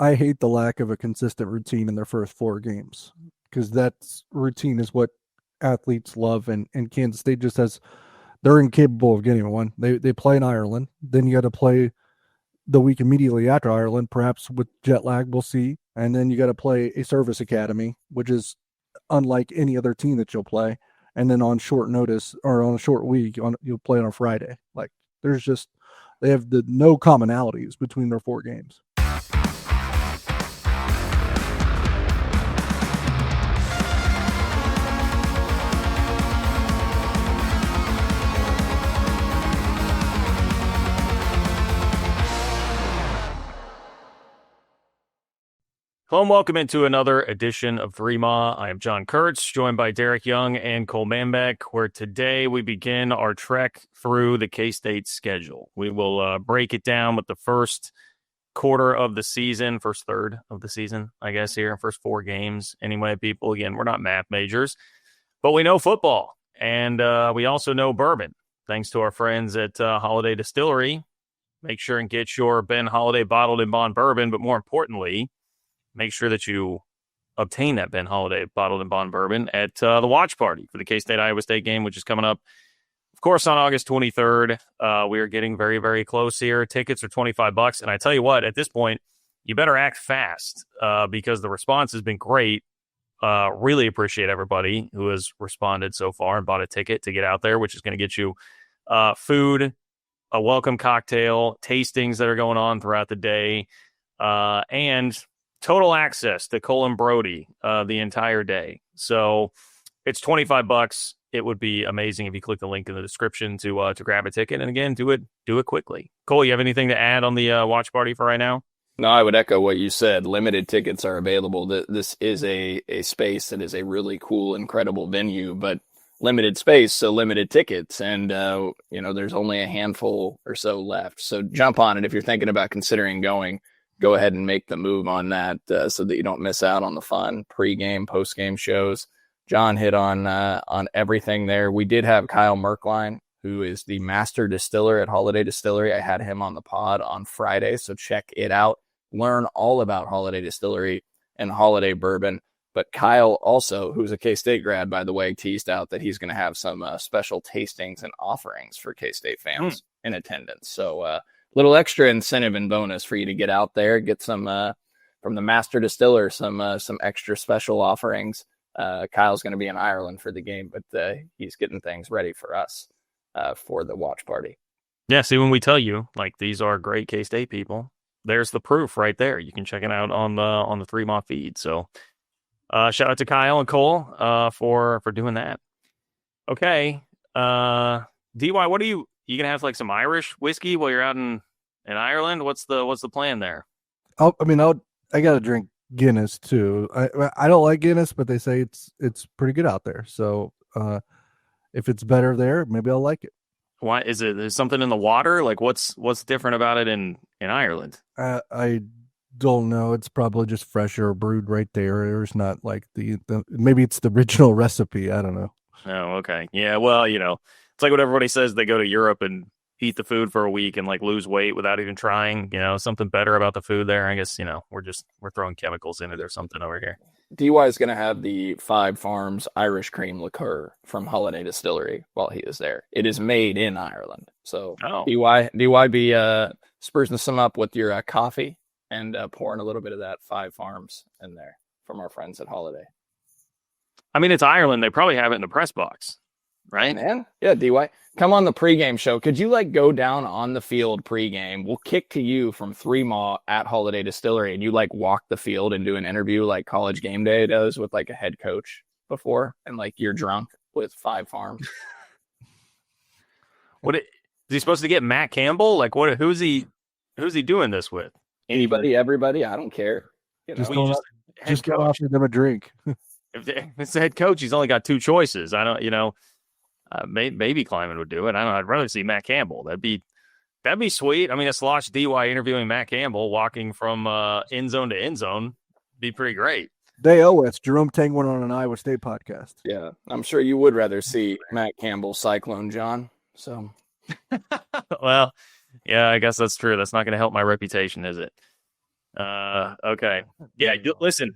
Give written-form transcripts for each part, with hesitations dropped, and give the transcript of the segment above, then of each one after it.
I hate the lack of a consistent routine in their first 4 games because that's routine is what athletes love, and Kansas State just has they're incapable of getting one. They play in Ireland, then you got to play the week immediately after Ireland, perhaps with jet lag, we'll see, and then you got to play a service academy, which is unlike any other team that you'll play, and then on short notice or on a short week, you'll play on a Friday. Like there's just they have the no commonalities between their 4 games. Hello and welcome into another edition of 3Ma. I am John Kurtz, joined by Derek Young and Cole Manbeck, where today we begin our trek through the K-State schedule. We will break it down with the first quarter of the season, first third of the season, I guess, here, first 4 games. Anyway, people, again, we're not math majors, but we know football, and we also know bourbon, thanks to our friends at Holiday Distillery. Make sure and get your Ben Holiday bottled in bond bourbon, but more importantly, make sure that you obtain that Ben Holiday bottled and bond bourbon at the watch party for the K-State-Iowa State game, which is coming up, of course, on August 23rd. We are getting very, very close here. Tickets are $25. And I tell you what, at this point, you better act fast because the response has been great. Really appreciate everybody who has responded so far and bought a ticket to get out there, which is going to get you food, a welcome cocktail, tastings that are going on throughout the day, and total access to Colin Brody the entire day. So it's $25. It would be amazing if you click the link in the description to grab a ticket. And again, do it quickly. Cole, you have anything to add on the watch party for right now? No, I would echo what you said. Limited tickets are available. This is a space that is a really cool, incredible venue, but limited space, so limited tickets. And, there's only a handful or so left. So jump on it if you're thinking about considering going. Go ahead and make the move on that so that you don't miss out on the fun pre-game, post-game shows. John hit on everything there. We did have Kyle Merkline, who is the master distiller at Holiday Distillery. I had him on the pod on Friday, so check it out. Learn all about Holiday Distillery and Holiday Bourbon. But Kyle also, who's a K-State grad, by the way, teased out that he's going to have some special tastings and offerings for K-State fans in attendance. So, little extra incentive and bonus for you to get out there, get some from the master distiller, some extra special offerings. Kyle's going to be in Ireland for the game, but he's getting things ready for us for the watch party. Yeah, see, when we tell you, like, these are great K-State people, there's the proof right there. You can check it out on the 3Ma feed. So shout out to Kyle and Cole for doing that. Okay. DY, what are you gonna have, like, some Irish whiskey while you're out in Ireland? What's the plan there? I gotta drink Guinness too. I don't like Guinness, but they say it's pretty good out there. So if it's better there, maybe I'll like it. Why is there's something in the water? Like what's different about it in Ireland? I don't know. It's probably just fresher or brewed right there. There's not like the maybe it's the original recipe. I don't know. Oh, okay. Yeah, well, it's like what everybody says, they go to Europe and eat the food for a week and, like, lose weight without even trying, something better about the food there. I guess, we're throwing chemicals in it or something over here. DY is going to have the Five Farms Irish cream liqueur from Holiday Distillery while he is there. It is made in Ireland. So DY be sprucing some up with your coffee and pouring a little bit of that Five Farms in there from our friends at Holiday. I mean, it's Ireland. They probably have it in the press box, right? Man, yeah, DY. Come on the pregame show. Could you, like, go down on the field pregame? We'll kick to you from 3Ma at Holiday Distillery, and you, like, walk the field and do an interview like College Game Day does with, like, a head coach before, and, like, you're drunk with Five Farms. Is he supposed to get Matt Campbell? Like, who's he doing this with? Anybody, everybody, I don't care. Just go offer them a drink. If it's the head coach, he's only got 2 choices. I don't, maybe Kleiman would do it. I don't know. I'd rather see Matt Campbell. That'd be sweet. I mean, a Slosh DY interviewing Matt Campbell, walking from end zone to end zone, be pretty great. They owe us. Jerome Tang went on an Iowa State podcast. Yeah, I'm sure you would rather see Matt Campbell Cyclone John. So, well, yeah, I guess that's true. That's not going to help my reputation, is it? Okay. Yeah, listen,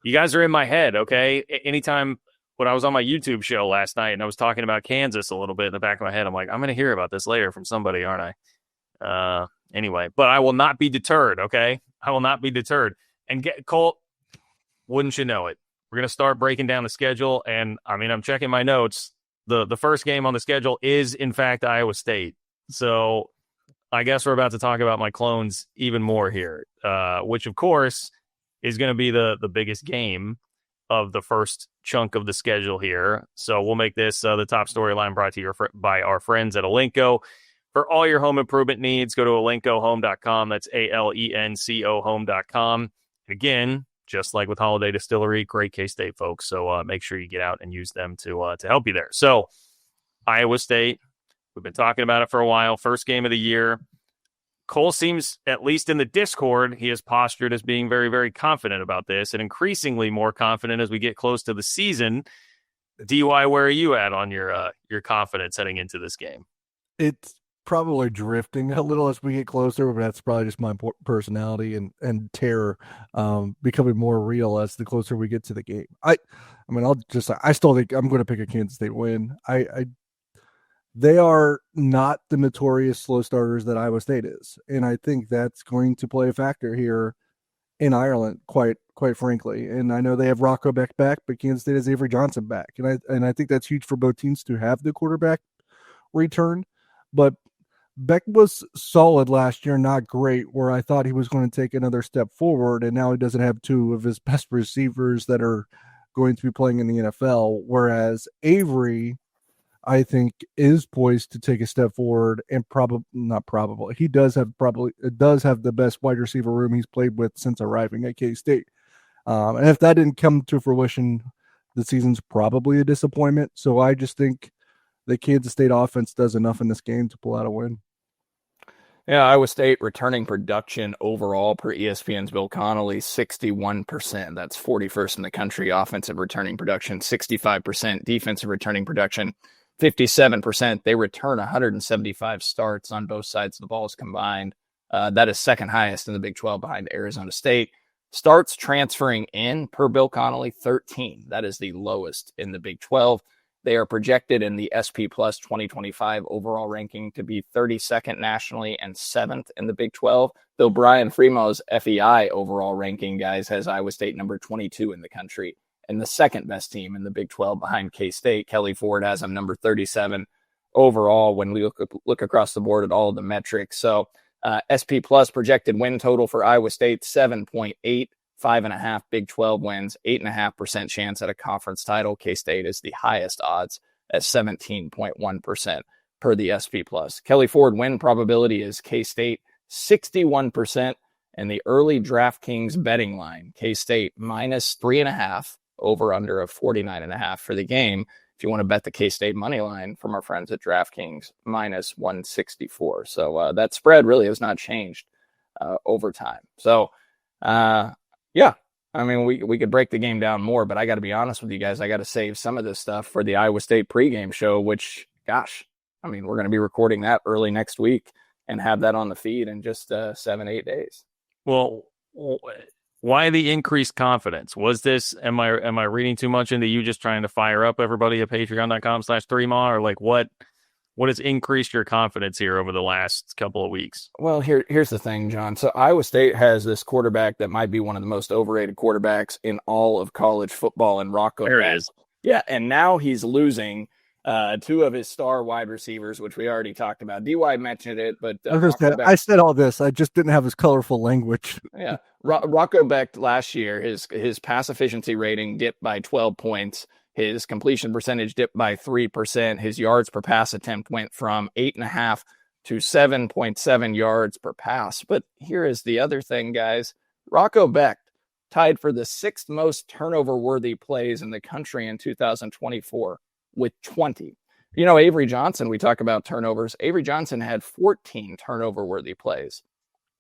you guys are in my head, okay? Anytime when I was on my YouTube show last night and I was talking about Kansas a little bit in the back of my head, I'm like, I'm going to hear about this later from somebody, aren't I? Anyway, but I will not be deterred, okay? I will not be deterred. And Colt, wouldn't you know it? We're going to start breaking down the schedule. And I mean, I'm checking my notes. The first game on the schedule is, in fact, Iowa State. So I guess we're about to talk about my clones even more here, which, of course, is going to be the biggest game of the first chunk of the schedule here. So we'll make this the top storyline brought to you by our friends at Alenco. For all your home improvement needs, go to alencohome.com. That's ALENCO home.com. And again, just like with Holiday Distillery, great K-State folks. So make sure you get out and use them to help you there. So Iowa State, we've been talking about it for a while. First game of the year. Cole seems, at least in the Discord, he is postured as being very, very confident about this and increasingly more confident as we get close to the season. DY, where are you at on your confidence heading into this game? It's probably drifting a little as we get closer, but that's probably just my personality and terror becoming more real as the closer we get to the game. I still think I'm going to pick a Kansas State win. They are not the notorious slow starters that Iowa State is, and I think that's going to play a factor here in Ireland, quite frankly. And I know they have Rocco Beck back, but Kansas State has Avery Johnson back, and I think that's huge for both teams to have the quarterback return. But Beck was solid last year, not great, where I thought he was going to take another step forward, and now he doesn't have two of his best receivers that are going to be playing in the NFL, whereas Avery, I think, is poised to take a step forward and he does have the best wide receiver room he's played with since arriving at K-State. And if that didn't come to fruition, the season's probably a disappointment. So I just think the Kansas State offense does enough in this game to pull out a win. Yeah, Iowa State returning production overall per ESPN's Bill Connolly, 61%. That's 41st in the country. Offensive returning production, 65%. Defensive returning production, 57%. They return 175 starts on both sides of the balls combined. That is second highest in the Big 12 behind Arizona State. Starts transferring in per Bill Connolly, 13. That is the lowest in the Big 12. They are projected in the SP Plus 2025 overall ranking to be 32nd nationally and 7th in the Big 12, though Brian Fremo's FEI overall ranking, guys, has Iowa State number 22 in the country and the second best team in the Big 12 behind K-State. Kelly Ford has them number 37 overall when we look across the board at all of the metrics. So SP Plus projected win total for Iowa State, 7.8. 5.5 Big 12 wins, 8.5% chance at a conference title. K-State is the highest odds at 17.1% per the SP Plus. Kelly Ford win probability is K-State 61%, and the early DraftKings betting line, K-State minus 3.5, over under of 49.5 for the game. If you want to bet the K-State money line from our friends at DraftKings, minus 164. So that spread really has not changed over time. So, yeah, I mean, we could break the game down more, but I got to be honest with you guys. I got to save some of this stuff for the Iowa State pregame show, which, gosh, I mean, we're going to be recording that early next week and have that on the feed in just 7-8 days. Well, why the increased confidence? Was this, am I reading too much into you just trying to fire up everybody at patreon.com/3ma, or like what has increased your confidence here over the last couple of weeks? Well, here's the thing, John. So Iowa State has this quarterback that might be one of the most overrated quarterbacks in all of college football, and Rocco. There it is. Yeah, and now he's losing two of his star wide receivers, which we already talked about. DY mentioned it, but I said all this. I just didn't have his colorful language. Yeah, Rocco Beck last year, his pass efficiency rating dipped by 12 points. His completion percentage dipped by 3%. His yards per pass attempt went from 8.5 to 7.7 yards per pass. But here is the other thing, guys. Rocco Beck tied for the sixth most turnover-worthy plays in the country in 2024 with 20. You know, Avery Johnson, we talk about turnovers. Avery Johnson had 14 turnover-worthy plays,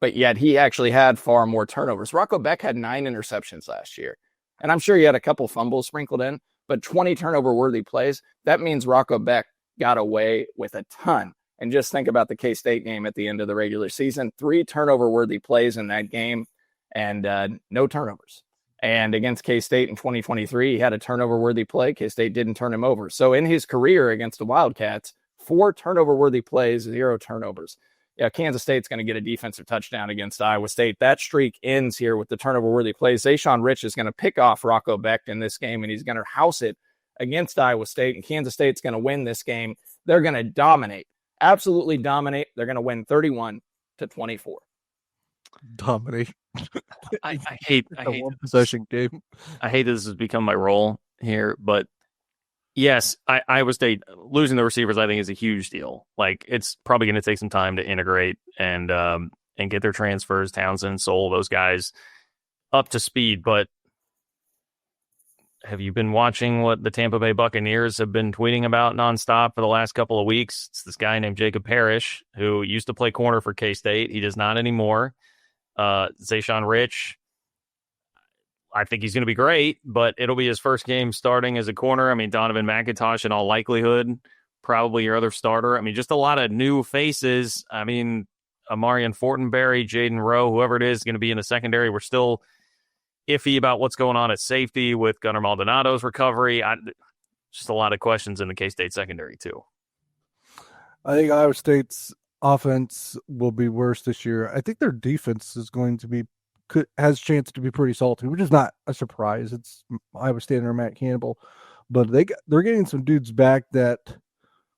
but yet he actually had far more turnovers. Rocco Beck had 9 interceptions last year, and I'm sure he had a couple fumbles sprinkled in, but 20 turnover-worthy plays, that means Rocco Beck got away with a ton. And just think about the K-State game at the end of the regular season. 3 turnover-worthy plays in that game. and no turnovers. And against K-State in 2023, he had a turnover-worthy play. K-State didn't turn him over. So in his career against the Wildcats, 4 turnover-worthy plays, 0 turnovers. Yeah, Kansas State's going to get a defensive touchdown against Iowa State. That streak ends here with the turnover-worthy plays. Zayshawn Rich is going to pick off Rocco Becht in this game, and he's going to house it against Iowa State, and Kansas State's going to win this game. They're going to dominate, absolutely dominate. They're going to win 31-24. Dominate. I hate one possession game. I hate this has become my role here, but yes, Iowa State losing the receivers, I think, is a huge deal. Like, it's probably going to take some time to integrate and get their transfers, Townsend, Soul, those guys up to speed. But have you been watching what the Tampa Bay Buccaneers have been tweeting about nonstop for the last couple of weeks? It's this guy named Jacob Parrish, who used to play corner for K-State. He does not anymore. Zayshawn Rich, I think he's going to be great, but it'll be his first game starting as a corner. I mean, Donovan McIntosh, in all likelihood, probably your other starter. I mean, just a lot of new faces. I mean, Amarian Fortenberry, Jaden Rowe, whoever it is going to be in the secondary. We're still iffy about what's going on at safety with Gunnar Maldonado's recovery. Just a lot of questions in the K-State secondary, too. I think Iowa State's offense will be worse this year. I think their defense is going to be has a chance to be pretty salty, which is not a surprise. It's Iowa State under Matt Campbell, but they're getting some dudes back that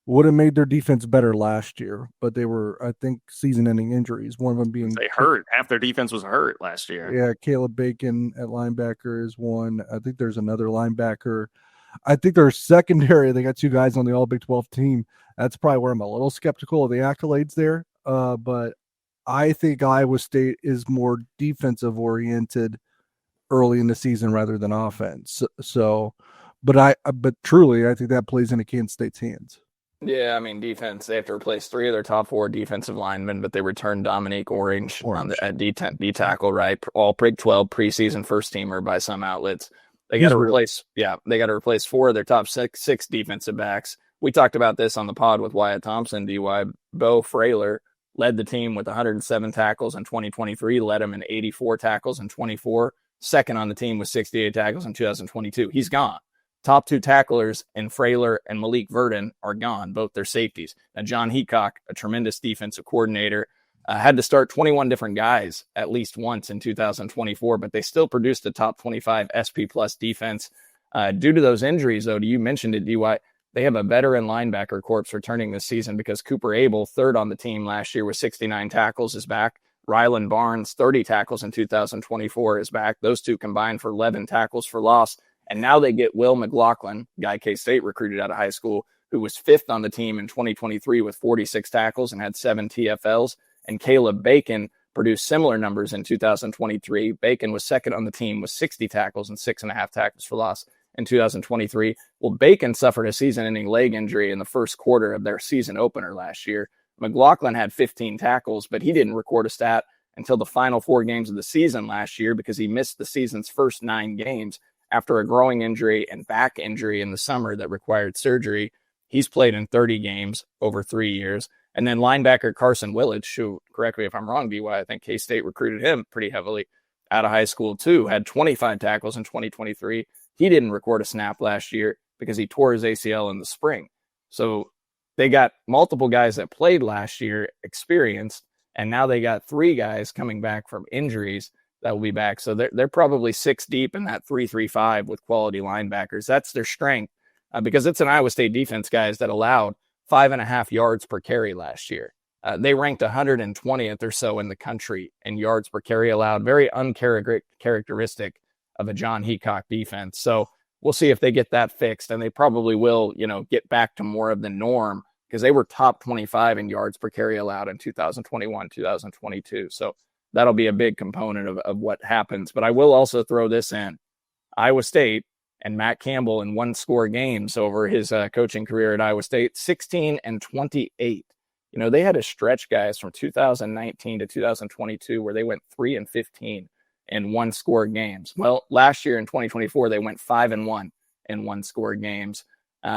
would have made their defense better last year, but they were, I think, season-ending injuries. One of them being they hurt. Half their defense was hurt last year. Yeah, Caleb Bacon at linebacker is one. I think there's another linebacker. I think their secondary, they got 2 guys on the All Big 12 team. That's probably where I'm a little skeptical of the accolades there. But I think Iowa State is more defensive oriented early in the season rather than offense. But truly, I think that plays into Kansas State's hands. Yeah, I mean, defense, they have to replace 3 of their top 4 defensive linemen, but they returned Dominique Orange. At D-tackle, right? All Big 12 preseason first teamer by some outlets. They got to replace 4 of their top six defensive backs. We talked about this on the pod with Wyatt Thompson, DY. Bo Frailer led the team with 107 tackles in 2023, led him in 84 tackles in 24, second on the team with 68 tackles in 2022. He's gone. Top 2 tacklers in Frailer and Malik Verdon are gone, both their safeties. Now, John Heacock, a tremendous defensive coordinator, had to start 21 different guys at least once in 2024, but they still produced a top 25 SP plus defense. Due to those injuries, though, you mentioned it, DY, they have a veteran linebacker corps returning this season because Cooper Abel, third on the team last year with 69 tackles, is back. Rylan Barnes, 30 tackles in 2024, is back. Those 2 combined for 11 tackles for loss. And now they get Will McLaughlin, guy K-State recruited out of high school, who was 5th on the team in 2023 with 46 tackles and had 7 TFLs. And Caleb Bacon produced similar numbers in 2023. Bacon was 2nd on the team with 60 tackles and 6.5 tackles for loss in 2023. Well, Bacon suffered a season-ending leg injury in the first quarter of their season opener last year. McLaughlin had 15 tackles, but he didn't record a stat until the final 4 games of the season last year because he missed the season's first 9 games after a growing injury and back injury in the summer that required surgery. He's played in 30 games over 3 years. And then linebacker Carson Willage, who, correct me if I'm wrong, DY, I think K-State recruited him pretty heavily out of high school too, had 25 tackles in 2023. He didn't record a snap last year because he tore his ACL in the spring. So they got multiple guys that played last year, experienced, and now they got 3 guys coming back from injuries that will be back. So they're probably 6 deep in that 3-3-5 with quality linebackers. That's their strength because it's an Iowa State defense, guys, that allowed 5.5 yards per carry last year. They ranked 120th or so in the country in yards per carry allowed. Very uncharacteristic of a John Heacock defense. So we'll see if they get that fixed, and they probably will, get back to more of the norm because they were top 25 in yards per carry allowed in 2021, 2022. So that'll be a big component of what happens. But I will also throw this in. Iowa State and Matt Campbell in 1-score games over his coaching career at Iowa State, 16-28. They had a stretch, guys, from 2019 to 2022 where they went 3-15 in 1-score games. Well, last year in 2024, they went 5-1 in 1-score games.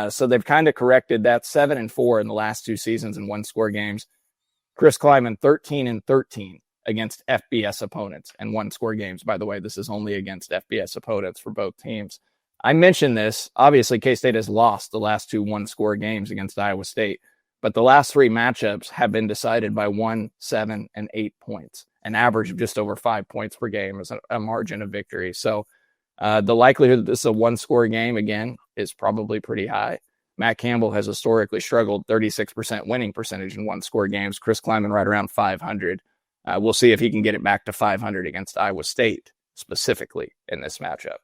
So they've kind of corrected that. 7-4 in the last 2 seasons in 1-score games. Chris Kleiman, 13-13 against FBS opponents and one-score games. By the way, this is only against FBS opponents for both teams. I mentioned this. Obviously, K-State has lost the last 2 one-score games against Iowa State, but the last 3 matchups have been decided by 1, 7, and 8 points, an average of just over 5 points per game is a margin of victory. So the likelihood that this is a one-score game, again, is probably pretty high. Matt Campbell has historically struggled, 36% winning percentage in one-score games. Chris Kleiman right around 500. We'll see if he can get it back to 500 against Iowa State, specifically in this matchup.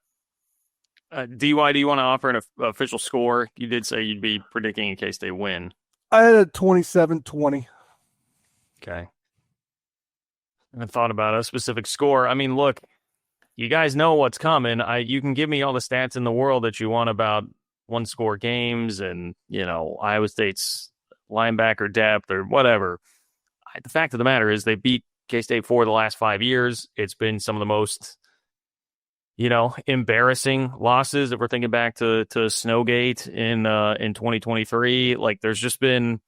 DY, do you want to offer an official score? You did say you'd be predicting in case they win. I had a 27-20. Okay. I thought about a specific score. I mean, look, you guys know what's coming. You can give me all the stats in the world that you want about one-score games and, Iowa State's linebacker depth or whatever. The fact of the matter is they beat K-State 4 the last 5 years. It's been some of the most embarrassing losses if we're thinking back to Snowgate in 2023. Like there's been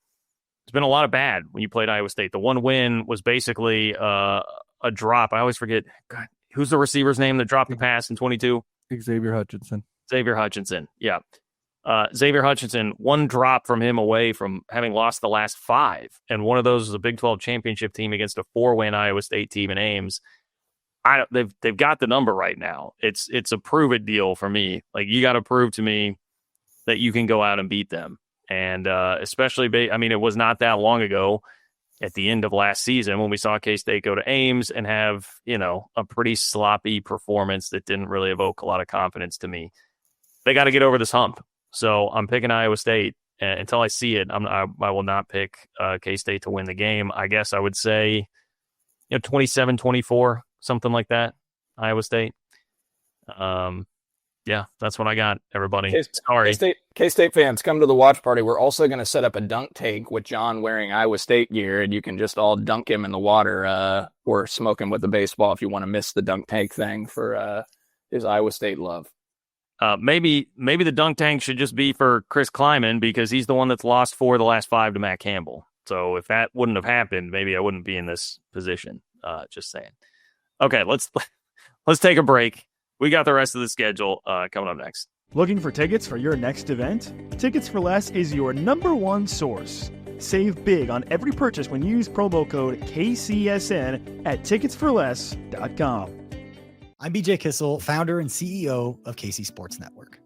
a lot of bad when you played Iowa State. The one win was basically a drop. I always forget. God, who's the receiver's name that dropped the pass in 22? Xavier Hutchinson. Yeah. Xavier Hutchinson, one drop from him away from having lost the last 5. And one of those was a Big 12 championship team against a 4-win Iowa State team in Ames. They've got the number right now. It's a prove it deal for me. Like you got to prove to me that you can go out and beat them. And especially, it was not that long ago at the end of last season when we saw K-State go to Ames and have, a pretty sloppy performance that didn't really evoke a lot of confidence to me. They got to get over this hump. So I'm picking Iowa State. Until I see it, I will not pick K-State to win the game. I guess I would say, 27-24. Something like that, Iowa State. Yeah, that's what I got, everybody. Sorry. K-State fans, come to the watch party. We're also going to set up a dunk tank with John wearing Iowa State gear, and you can just all dunk him in the water or smoke him with the baseball if you want to miss the dunk tank thing for his Iowa State love. Maybe the dunk tank should just be for Chris Kleiman because he's the one that's lost 4 of the last 5 to Matt Campbell. So if that wouldn't have happened, maybe I wouldn't be in this position. Just saying. Okay, let's take a break. We got the rest of the schedule coming up next. Looking for tickets for your next event? Tickets for Less is your #1 source. Save big on every purchase when you use promo code KCSN at ticketsforless.com. I'm BJ Kissel, founder and CEO of KC Sports Network.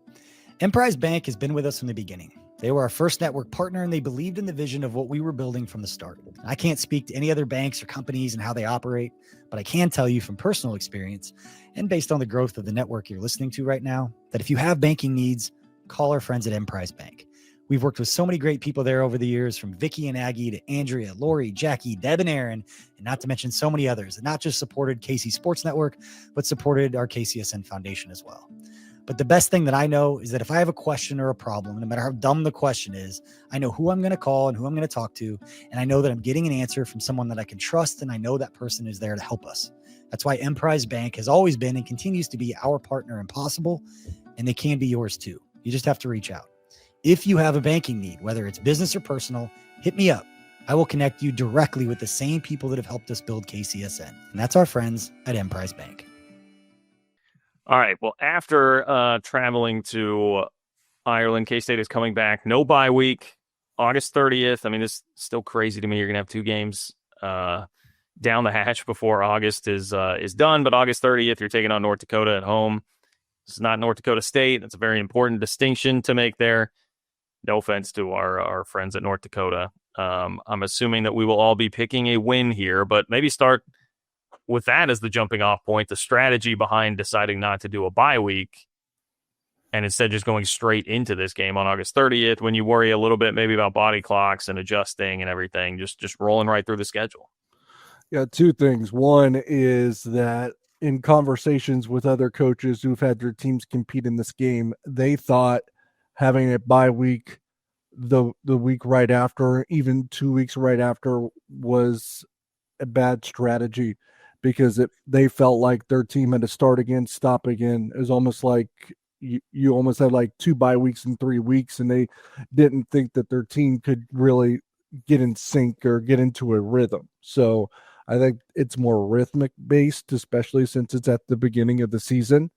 Emprise Bank has been with us from the beginning. They were our first network partner, and they believed in the vision of what we were building from the start. I can't speak to any other banks or companies and how they operate, but I can tell you from personal experience and based on the growth of the network you're listening to right now, that if you have banking needs, call our friends at Emprise Bank. We've worked with so many great people there over the years, from Vicky and Aggie to Andrea, Lori, Jackie, Deb, and Aaron, and not to mention so many others that not just supported KC Sports Network, but supported our KCSN Foundation as well. But the best thing that I know is that if I have a question or a problem, no matter how dumb the question is, I know who I'm going to call and who I'm going to talk to. And I know that I'm getting an answer from someone that I can trust. And I know that person is there to help us. That's why Emprise Bank has always been and continues to be our partner in Possible. And they can be yours too. You just have to reach out. If you have a banking need, whether it's business or personal, hit me up. I will connect you directly with the same people that have helped us build KCSN. And that's our friends at Emprise Bank. All right. Well, after traveling to Ireland, K-State is coming back. No bye week. August 30th. I mean, it's still crazy to me. You're going to have 2 games down the hatch before August is done. But August 30th, you're taking on North Dakota at home. This is not North Dakota State. That's a very important distinction to make there. No offense to our friends at North Dakota. I'm assuming that we will all be picking a win here, but maybe start with that as the jumping off point, the strategy behind deciding not to do a bye week and instead just going straight into this game on August 30th when you worry a little bit maybe about body clocks and adjusting and everything, just rolling right through the schedule. Yeah, 2 things. One is that in conversations with other coaches who've had their teams compete in this game, they thought having a bye week the week right after, even 2 weeks right after, was a bad strategy because they felt like their team had to start again, stop again. It was almost like you almost had like 2 bye weeks in 3 weeks, and they didn't think that their team could really get in sync or get into a rhythm. So I think it's more rhythmic based, especially since it's at the beginning of the season.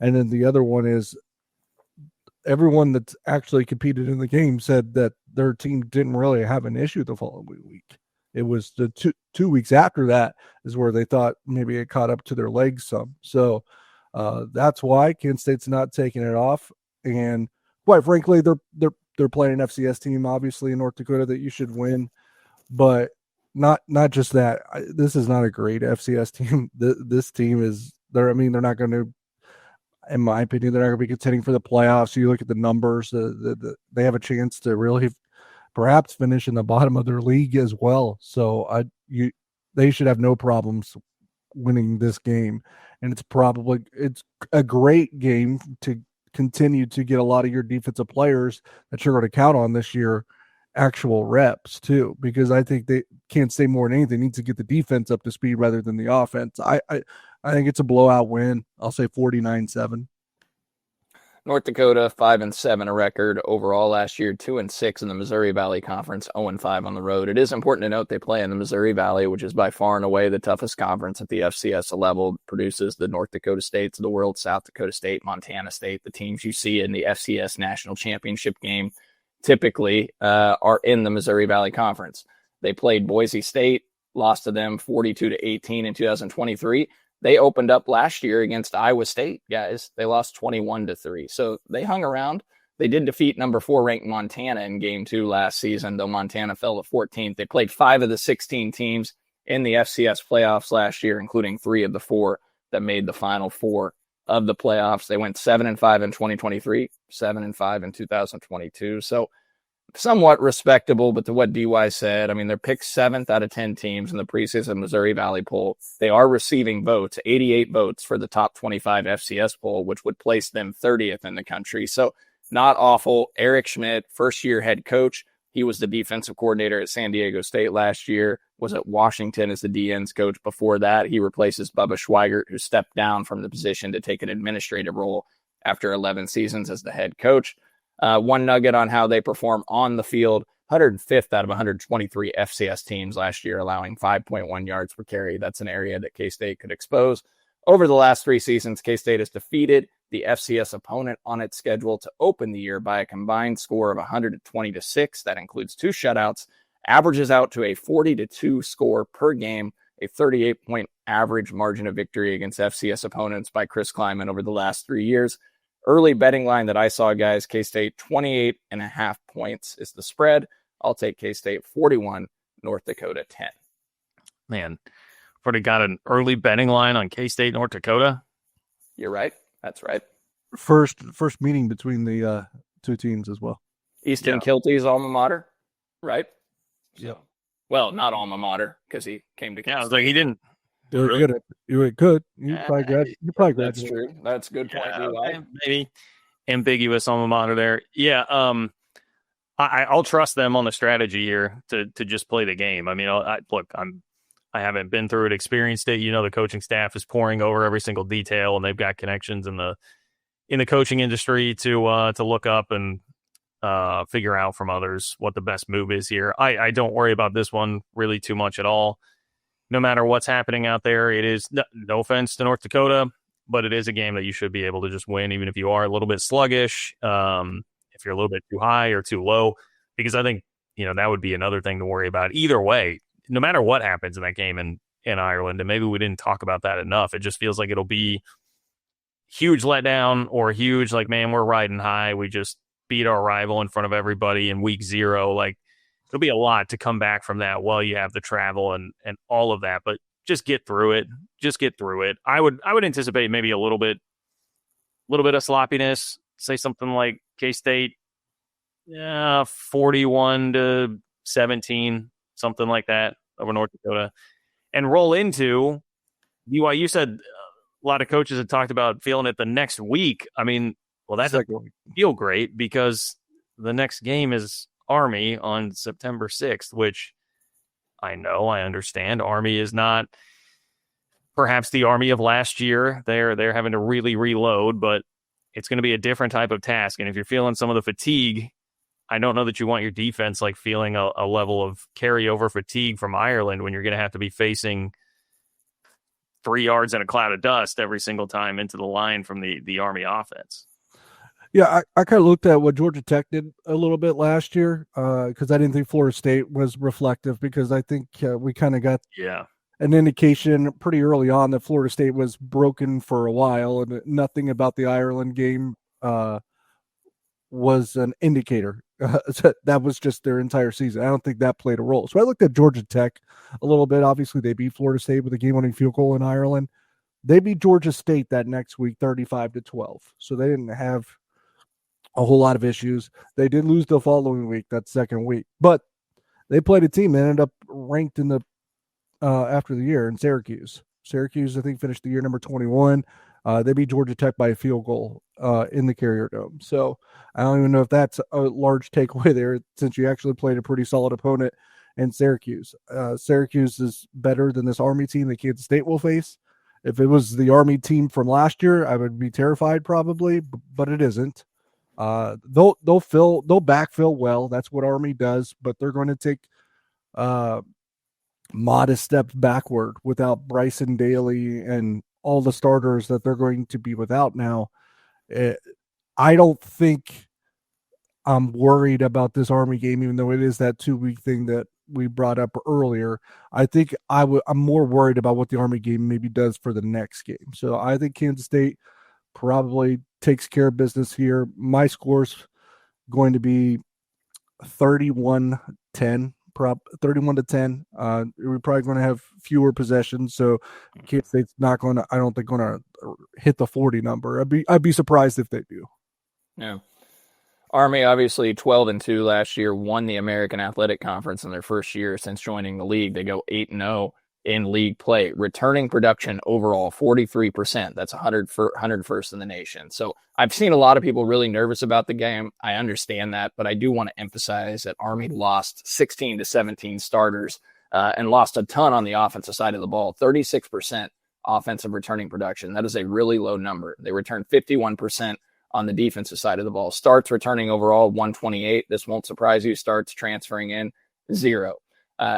And then the other one is everyone that's actually competed in the game said that their team didn't really have an issue the following week. It was the two weeks after that is where they thought maybe it caught up to their legs some. So that's why Kent State's not taking it off. And quite frankly, they're playing an FCS team, obviously, in North Dakota that you should win. But not just that. This is not a great FCS team. This team is they're not going to, in my opinion, they're not going to be contending for the playoffs. You look at the numbers, they have a chance to really perhaps finish in the bottom of their league as well. So they should have no problems winning this game. And it's a great game to continue to get a lot of your defensive players that you're going to count on this year actual reps too, because I think they can't say more than anything. They need to get the defense up to speed rather than the offense. I think it's a blowout win. I'll say 49-7. North Dakota 5-7 a record overall last year, 2-6 in the Missouri Valley Conference, 0-5 on the road. It is important to note they play in the Missouri Valley, which is by far and away the toughest conference at the FCS level. Produces the North Dakota States of the world, South Dakota State, Montana State. The teams you see in the FCS national championship game typically are in the Missouri Valley Conference. They played Boise State, lost to them 42-18 in 2023. They opened up last year against Iowa State, guys. They lost 21-3. So they hung around. They did defeat number 4 ranked Montana in game 2 last season, though Montana fell to 14th. They played 5 of the 16 teams in the FCS playoffs last year, including 3 of the 4 that made the final 4 of the playoffs. They went 7-5 in 2023, 7-5 in 2022. So somewhat respectable, but to what DY said, I mean, they're picked 7th out of 10 teams in the preseason Missouri Valley poll. They are receiving votes, 88 votes for the top 25 FCS poll, which would place them 30th in the country. So not awful. Eric Schmidt, first-year head coach. He was the defensive coordinator at San Diego State last year, was at Washington as the DN's coach. Before that, he replaces Bubba Schweigert, who stepped down from the position to take an administrative role after 11 seasons as the head coach. One nugget on how they perform on the field, 105th out of 123 FCS teams last year, allowing 5.1 yards per carry. That's an area that K-State could expose. Over the last 3 seasons, K-State has defeated the FCS opponent on its schedule to open the year by a combined score of 120-6. That includes 2 shutouts, averages out to a 40-2 score per game, a 38-point average margin of victory against FCS opponents by Chris Kleiman over the last 3 years. Early betting line that I saw, guys, K-State 28.5 points is the spread. I'll take K-State 41, North Dakota 10. Man, already got an early betting line on K-State, North Dakota. You're right. That's right. First meeting between the 2 teams as well. Easton Kilty's alma mater, right? Yeah. Well, not alma mater because he came to K-State. Yeah, I was like, he didn't. Really? You could. You probably graduate. That's true. That's a good point. Yeah, maybe ambiguous alma mater there. Yeah. I'll trust them on the strategy here to just play the game. I mean, I haven't been through it, experienced it. You know, the coaching staff is pouring over every single detail, and they've got connections in the coaching industry to look up and figure out from others what the best move is here. I don't worry about this one really too much at all. No matter what's happening out there, it is no offense to North Dakota, but it is a game that you should be able to just win, even if you are a little bit sluggish, if you're a little bit too high or too low, because I think, that would be another thing to worry about. Either way, no matter what happens in that game in Ireland, and maybe we didn't talk about that enough, it just feels like it'll be huge letdown or huge, like, man, we're riding high. We just beat our rival in front of everybody in week 0. Like, it'll be a lot to come back from that while you have the travel and all of that, but just get through it. Just get through it. I would anticipate maybe a little bit of sloppiness. Say something like K-State, 41-17, something like that over North Dakota, and roll into BYU. You said a lot of coaches had talked about feeling it the next week. I mean, well, that doesn't feel great because the next game is Army on September 6th, which I understand. Army is not perhaps the Army of last year. They're having to really reload, but it's going to be a different type of task. And if you're feeling some of the fatigue I don't know that you want your defense like feeling a level of carryover fatigue from Ireland when you're going to have to be facing 3 yards in a cloud of dust every single time into the line from the Army offense. Yeah, I kind of looked at what Georgia Tech did a little bit last year because I didn't think Florida State was reflective, because I think we kind of got an indication pretty early on that Florida State was broken for a while, and nothing about the Ireland game was an indicator. That was just their entire season. I don't think that played a role. So I looked at Georgia Tech a little bit. Obviously, they beat Florida State with a game-winning field goal in Ireland. They beat Georgia State that next week, 35-12. So they didn't have a whole lot of issues. They did lose the following week, that second week, but they played a team that ended up ranked in the after the year in Syracuse. Syracuse, I think, finished the year number 21. They beat Georgia Tech by a field goal in the Carrier Dome. So I don't even know if that's a large takeaway there, since you actually played a pretty solid opponent in Syracuse. Syracuse is better than this Army team that Kansas State will face. If it was the Army team from last year, I would be terrified probably, but it isn't. They'll backfill well. That's what Army does, but they're going to take modest steps backward without Bryson Daly and all the starters that they're going to be without now. I don't think I'm worried about this Army game, even though it is that 2-week thing that we brought up earlier. I think I'm more worried about what the Army game maybe does for the next game. So I think Kansas State probably takes care of business here. My score's going to be 31-10, 31-10. We're probably going to have fewer possessions, so Kansas State's not going to, I don't think, going to hit the 40 number. I'd be surprised if they do. Yeah. Army, obviously 12-2 last year, won the American Athletic Conference in their first year since joining the league. They go 8-0 in league play. Returning production overall, 43%. That's 101st in the nation. So I've seen a lot of people really nervous about the game. I understand that, but I do want to emphasize that Army lost 16 to 17 starters and lost a ton on the offensive side of the ball, 36% offensive returning production. That is a really low number. They returned 51% on the defensive side of the ball. Starts returning overall 128. This won't surprise you. Starts transferring in 0.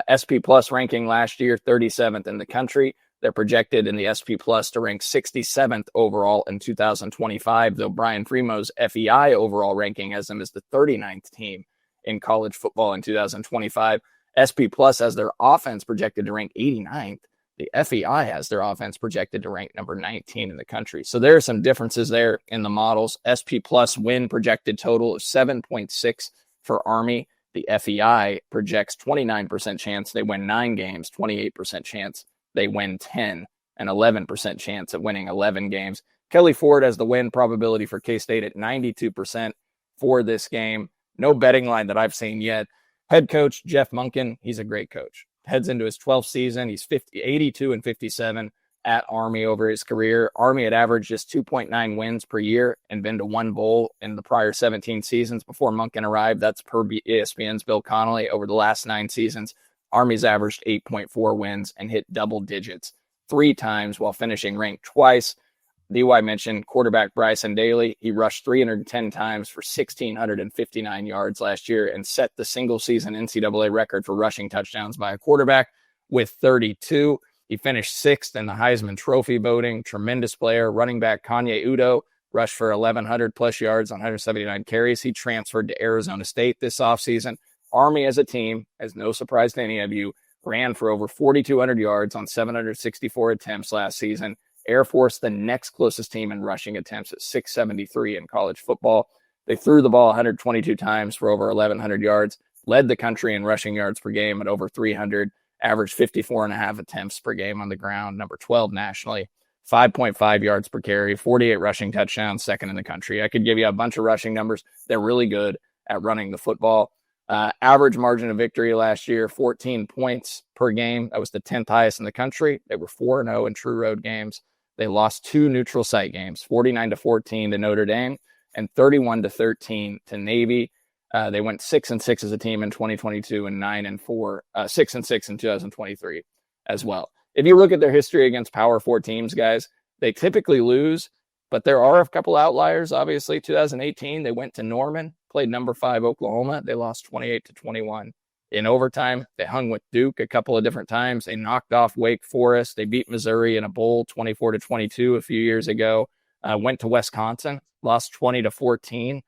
SP Plus ranking last year, 37th in the country. They're projected in the SP Plus to rank 67th overall in 2025, though Brian Fremo's FEI overall ranking has them as the 39th team in college football in 2025. SP Plus has their offense projected to rank 89th. The FEI has their offense projected to rank number 19 in the country. So there are some differences there in the models. SP Plus win projected total of 7.6 for Army. The FEI projects 29% chance they win 9 games, 28% chance they win 10, and 11% chance of winning 11 games. Kelly Ford has the win probability for K-State at 92% for this game. No betting line that I've seen yet. Head coach Jeff Monken, he's a great coach. Heads into his 12th season. He's 82-57 at Army over his career. Army had averaged just 2.9 wins per year and been to 1 bowl in the prior 17 seasons before Monken arrived. That's per ESPN's Bill Connolly. Over the last 9 seasons, Army's averaged 8.4 wins and hit double digits 3 times while finishing ranked twice. DY mentioned quarterback Bryson Daly. He rushed 310 times for 1,659 yards last year and set the single-season NCAA record for rushing touchdowns by a quarterback with 32. He finished 6th in the Heisman Trophy voting. Tremendous player. Running back Kanye Udoh rushed for 1,100-plus yards on 179 carries. He transferred to Arizona State this offseason. Army as a team, as no surprise to any of you, ran for over 4,200 yards on 764 attempts last season. Air Force, the next closest team in rushing attempts at 673 in college football. They threw the ball 122 times for over 1,100 yards, led the country in rushing yards per game at over 300, averaged 54.5 attempts per game on the ground, number 12 nationally, 5.5 yards per carry, 48 rushing touchdowns, second in the country. I could give you a bunch of rushing numbers. They're really good at running the football. Average margin of victory last year, 14 points per game. That was the 10th highest in the country. They were 4-0 in true road games. They lost 2 neutral site games, 49-14 to Notre Dame and 31-13 to Navy. They went 6-6 as a team in 2022 and 9-4, 6-6 in 2023 as well. If you look at their history against Power 4 teams, guys, they typically lose, but there are a couple outliers. Obviously, 2018, they went to Norman, played number 5 Oklahoma. They lost 28-21. In overtime, they hung with Duke a couple of different times. They knocked off Wake Forest. They beat Missouri in a bowl 24-22 a few years ago. Went to Wisconsin, lost 20-14.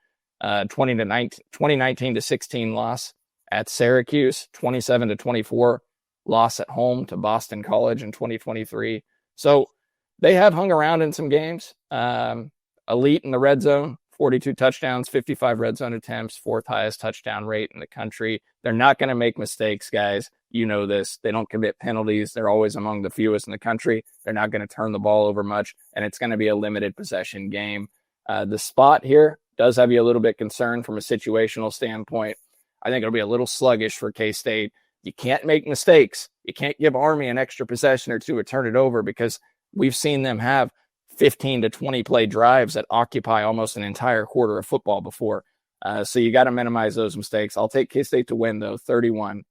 2019-16 loss at Syracuse, 27-24 loss at home to Boston College in 2023. So they have hung around in some games. Elite in the red zone, 42 touchdowns, 55 red zone attempts, 4th highest touchdown rate in the country. They're not going to make mistakes, guys. You know this. They don't commit penalties. They're always among the fewest in the country. They're not going to turn the ball over much, and it's going to be a limited possession game. The spot here does have you a little bit concerned from a situational standpoint. I think it'll be a little sluggish for K-State. You can't make mistakes. You can't give Army an extra possession or two or turn it over, because we've seen them have 15 to 20 play drives that occupy almost an entire quarter of football before. So you got to minimize those mistakes. I'll take K-State to win, though, 31-17.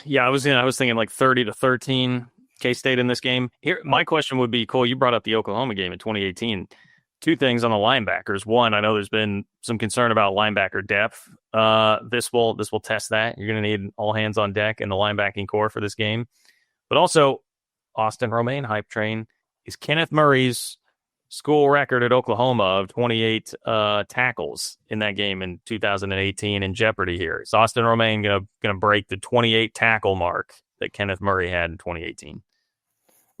Yeah, I was thinking like 30-13 K-State in this game. Here, my question would be, Cole, you brought up the Oklahoma game in 2018. 2 things on the linebackers. One, I know there's been some concern about linebacker depth. This will test that. You're going to need all hands on deck in the linebacking core for this game. But also, Austin Romaine hype train is Kenneth Murray's school record at Oklahoma of 28 tackles in that game in 2018 in jeopardy here. Is Austin Romaine going to break the 28 tackle mark that Kenneth Murray had in 2018?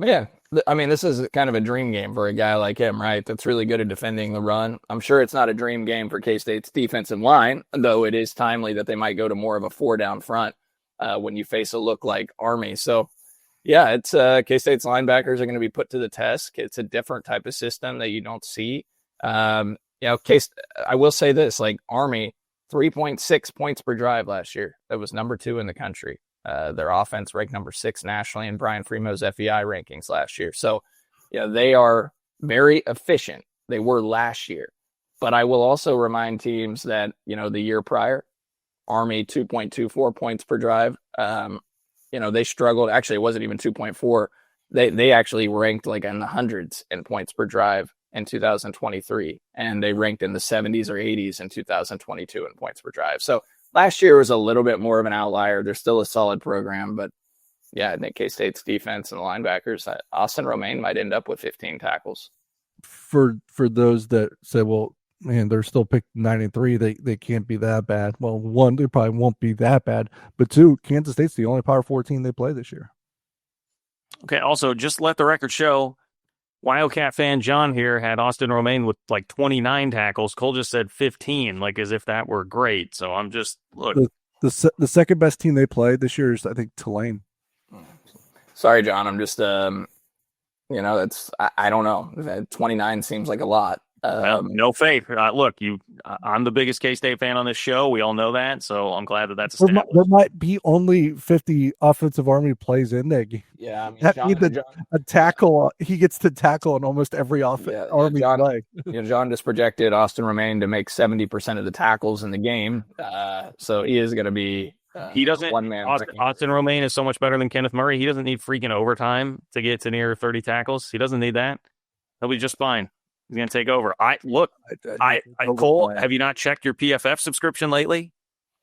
Yeah, I mean, this is kind of a dream game for a guy like him, right? That's really good at defending the run. I'm sure it's not a dream game for K-State's defensive line, though it is timely that they might go to more of a 4-down front when you face a look like Army. So, yeah, it's K-State's linebackers are going to be put to the test. It's a different type of system that you don't see. I will say this, like Army, 3.6 points per drive last year. That was number 2 in the country. Their offense ranked number 6 nationally in Brian Fremo's FEI rankings last year. So, they are very efficient. They were last year. But I will also remind teams that, the year prior, Army 2.24 points per drive. They struggled. Actually, it wasn't even 2.4. They actually ranked like in the hundreds in points per drive in 2023. And they ranked in the 70s or 80s in 2022 in points per drive. So, last year was a little bit more of an outlier. They're still a solid program, but yeah, I think K-State's defense and the linebackers, Austin Romaine might end up with 15 tackles. For those that say, well, man, they're still picked 93. They can't be that bad. Well, 1, they probably won't be that bad, but 2, Kansas State's the only Power 4 team they play this year. Okay. Also, just let the record show, Wildcat fan John here had Austin Romaine with like 29 tackles. Cole just said 15, like as if that were great. So I'm just, look. The second best team they played this year is, I think, Tulane. Sorry, John. I'm just, that's, I don't know. 29 seems like a lot. No faith. Look, I'm the biggest K-State fan on this show. We all know that, so I'm glad that that's established. There might be only 50 offensive Army plays in that game. Yeah, I mean, a tackle. He gets to tackle in almost every Army play. John just projected Austin Romaine to make 70% of the tackles in the game, so he is going to be. He doesn't. Austin Romaine is so much better than Kenneth Murray. He doesn't need freaking overtime to get to near 30 tackles. He doesn't need that. He'll be just fine. He's going to take over. Cole, have you not checked your PFF subscription lately?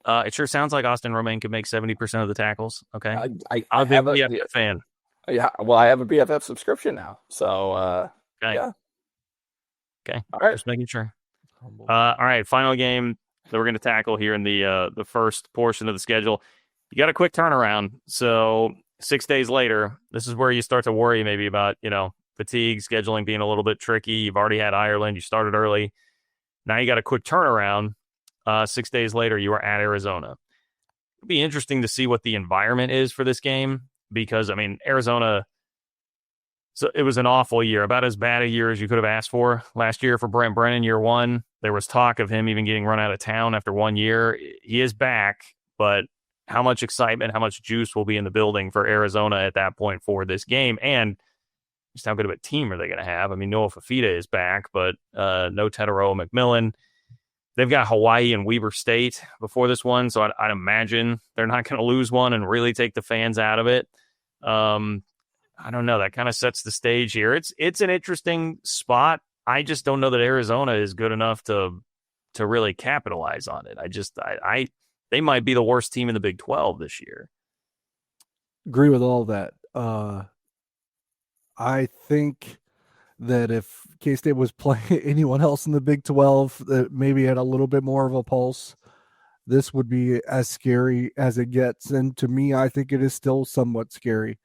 It sure sounds like Austin Romaine could make 70% of the tackles. Okay. I'll be a PFF fan. Yeah. Well, I have a PFF subscription now. So, okay. Yeah. Okay. All right. Just making sure. All right. Final game that we're going to tackle here in the first portion of the schedule. You got a quick turnaround. So 6 days later, this is where you start to worry maybe about, fatigue, scheduling being a little bit tricky. You've already had Ireland. You started early. Now you got a quick turnaround. 6 days later, you are at Arizona. It'll be interesting to see what the environment is for this game because, Arizona, so it was an awful year, about as bad a year as you could have asked for. Last year for Brent Brennan, year 1, there was talk of him even getting run out of town after 1 year. He is back, but how much excitement, how much juice will be in the building for Arizona at that point for this game? And just how good of a team are they going to have? Noah Fafita is back, but no Tedero McMillan. They've got Hawaii and Weber State before this one, so I'd imagine they're not going to lose one and really take the fans out of it. I don't know. That kind of sets the stage here. It's an interesting spot. I just don't know that Arizona is good enough to really capitalize on it. They might be the worst team in the Big 12 this year. Agree with all that. I think that if K-State was playing anyone else in the Big 12 that maybe had a little bit more of a pulse, this would be as scary as it gets. And to me, I think it is still somewhat scary.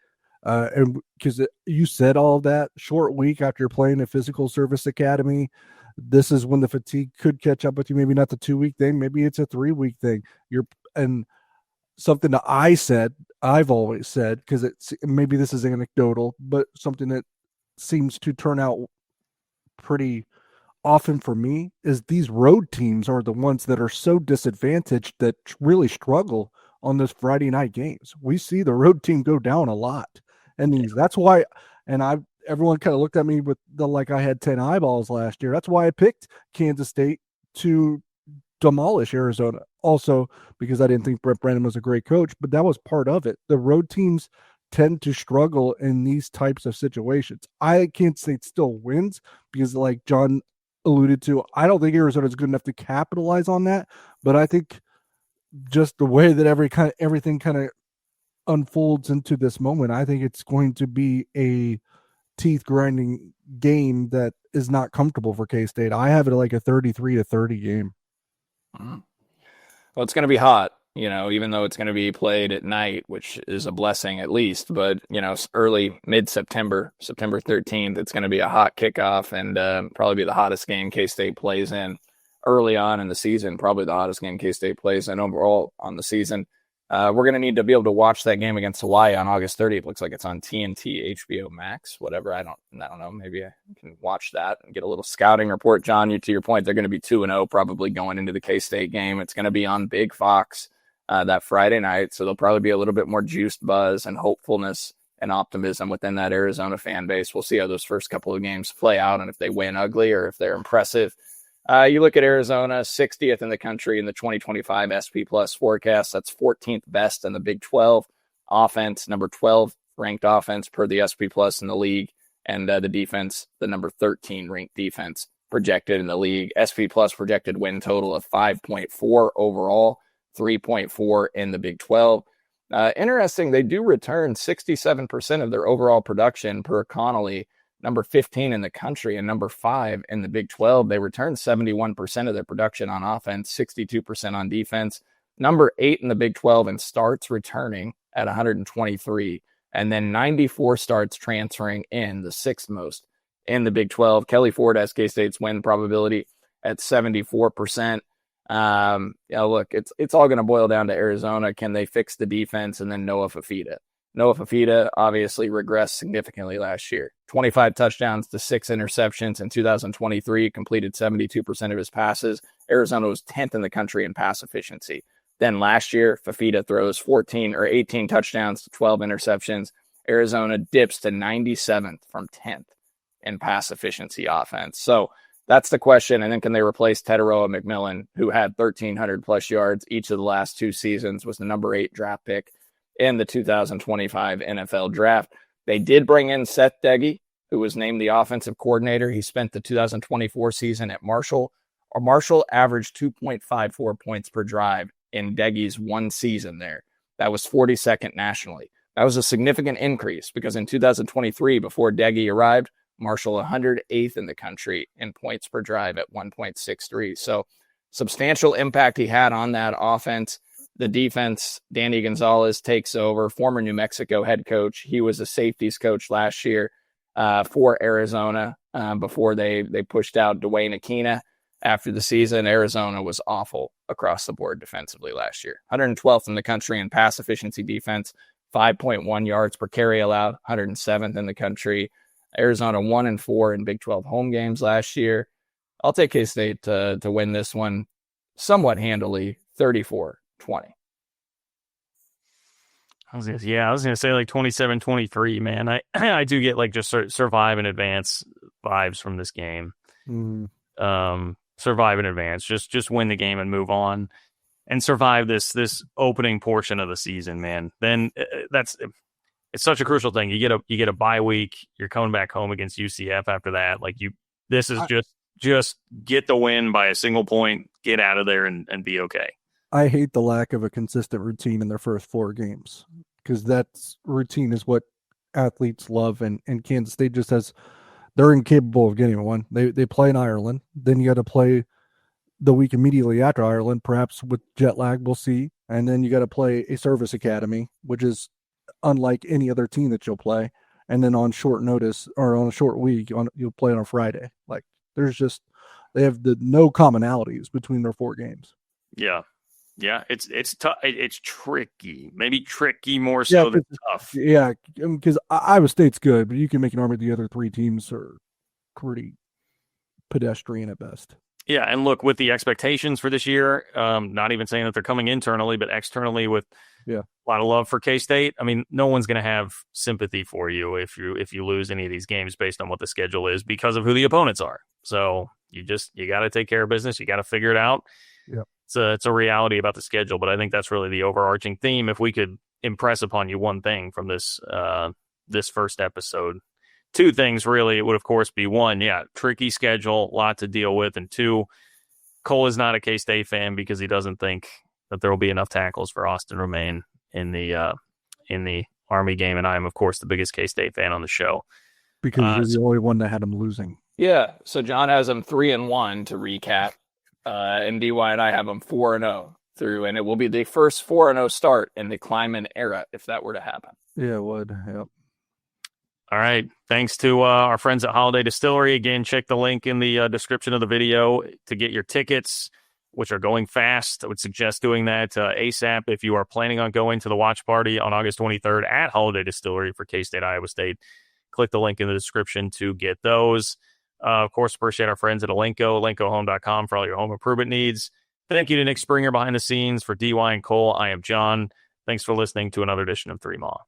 And because you said all of that, short week after you're playing a physical service academy, this is when the fatigue could catch up with you. Maybe not the 2-week thing, maybe it's a 3-week thing. And something that I've always said, because it's maybe this is anecdotal, but something that seems to turn out pretty often for me is these road teams are the ones that are so disadvantaged that really struggle on those Friday night games. We see the road team go down a lot. And that's why, and everyone kind of looked at me with like I had 10 eyeballs last year. That's why I picked Kansas State to demolish Arizona. Also, because I didn't think Brett Brandon was a great coach, but that was part of it. The road teams tend to struggle in these types of situations. Kansas State still wins because, like John alluded to, I don't think Arizona is good enough to capitalize on that. But I think just the way that everything kind of unfolds into this moment, I think it's going to be a teeth grinding game that is not comfortable for K-State. I have it like a 33-30 game. Well, it's going to be hot, even though it's going to be played at night, which is a blessing at least. But, early mid-September, September 13th, it's going to be a hot kickoff and probably be the hottest game K-State plays in early on in the season, probably the hottest game K-State plays in overall on the season. We're going to need to be able to watch that game against Hawaii on August 30th. Looks like it's on TNT, HBO Max, whatever. I don't know. Maybe I can watch that and get a little scouting report. John, to your point, they're going to be 2-0 probably going into the K-State game. It's going to be on Big Fox that Friday night, so there'll probably be a little bit more juiced buzz and hopefulness and optimism within that Arizona fan base. We'll see how those first couple of games play out and if they win ugly or if they're impressive. You look at Arizona, 60th in the country in the 2025 SP Plus forecast. That's 14th best in the Big 12 offense, number 12 ranked offense per the SP Plus in the league, and the defense, the number 13 ranked defense projected in the league. SP Plus projected win total of 5.4 overall, 3.4 in the Big 12. Interesting, they do return 67% of their overall production per Connolly, number 15 in the country and number 5 in the Big 12. They return 71% of their production on offense, 62% on defense. Number 8 in the Big 12 in starts returning at 123, and then 94 starts transferring in, the 6th most in the Big 12. Kelly Ford has K-State's win probability at 74%. Look, it's all going to boil down to Arizona. Can they fix the defense? And then Noah Fafita. Noah Fafita obviously regressed significantly last year. 25 touchdowns to 6 interceptions in 2023, completed 72% of his passes. Arizona was 10th in the country in pass efficiency. Then last year, Fafita throws 18 touchdowns to 12 interceptions. Arizona dips to 97th from 10th in pass efficiency offense. So that's the question. And then can they replace Teteroa McMillan, who had 1,300 plus yards each of the last 2 seasons, was the number 8 draft pick in the 2025 NFL draft. They did bring in Seth Deggy, who was named the offensive coordinator. He spent the 2024 season at Marshall. Marshall averaged 2.54 points per drive in Deggy's one season there. That was 42nd nationally. That was a significant increase because in 2023, before Deggy arrived, Marshall 108th in the country in points per drive at 1.63. So substantial impact he had on that offense. The defense, Danny Gonzalez takes over, former New Mexico head coach. He was a safeties coach last year for Arizona before they pushed out Dwayne Akina after the season. Arizona was awful across the board defensively last year. 112th in the country in pass efficiency defense, 5.1 yards per carry allowed, 107th in the country. Arizona 1-4 in Big 12 home games last year. I'll take K-State to win this one somewhat handily, 34-20. I was gonna say like 27-23, man. I do get like just survive and advance vibes from this game. Survive and advance, just win the game and move on, and survive this opening portion of the season, man. Then it's such a crucial thing. You get a bye week. You're coming back home against UCF after that. Like This is just get the win by a single point, get out of there and be okay. I hate the lack of a consistent routine in their first 4 games, because that's routine is what athletes love, and Kansas State just has, they're incapable of getting one. They play in Ireland, then you got to play the week immediately after Ireland, perhaps with jet lag, we'll see, and then you got to play a service academy, which is unlike any other team that you'll play, and then on short notice or on a short week, you'll play on a Friday. Like, they have no commonalities between their 4 games. Yeah, it's tough. It's tricky, maybe tricky more so than tough. Yeah, because Iowa State's good, but you can make an argument the other 3 teams are pretty pedestrian at best. Yeah, and look, with the expectations for this year, not even saying that they're coming internally, but externally with a lot of love for K-State. I mean, no one's going to have sympathy for you if you lose any of these games based on what the schedule is because of who the opponents are. So you got to take care of business. You got to figure it out. Yeah. It's a reality about the schedule, but I think that's really the overarching theme. If we could impress upon you one thing from this first episode, 2 things really, it would of course be 1, tricky schedule, lot to deal with, and 2, Cole is not a K-State fan because he doesn't think that there will be enough tackles for Austin Romaine in the Army game, and I am of course the biggest K-State fan on the show because you're the only one that had him losing. Yeah, so John has them 3-1 to recap. And DY and I have them 4-0 through, and it will be the first 4-0 start in the Kleiman era if that were to happen. Yeah, it would. Yep. All right. Thanks to our friends at Holiday Distillery. Again, check the link in the description of the video to get your tickets, which are going fast. I would suggest doing that ASAP if you are planning on going to the watch party on August 23rd at Holiday Distillery for K-State, Iowa State. Click the link in the description to get those. Of course, appreciate our friends at Elenco, elencohome.com for all your home improvement needs. Thank you to Nick Springer behind the scenes. For DY and Cole, I am John. Thanks for listening to another edition of 3 Maw.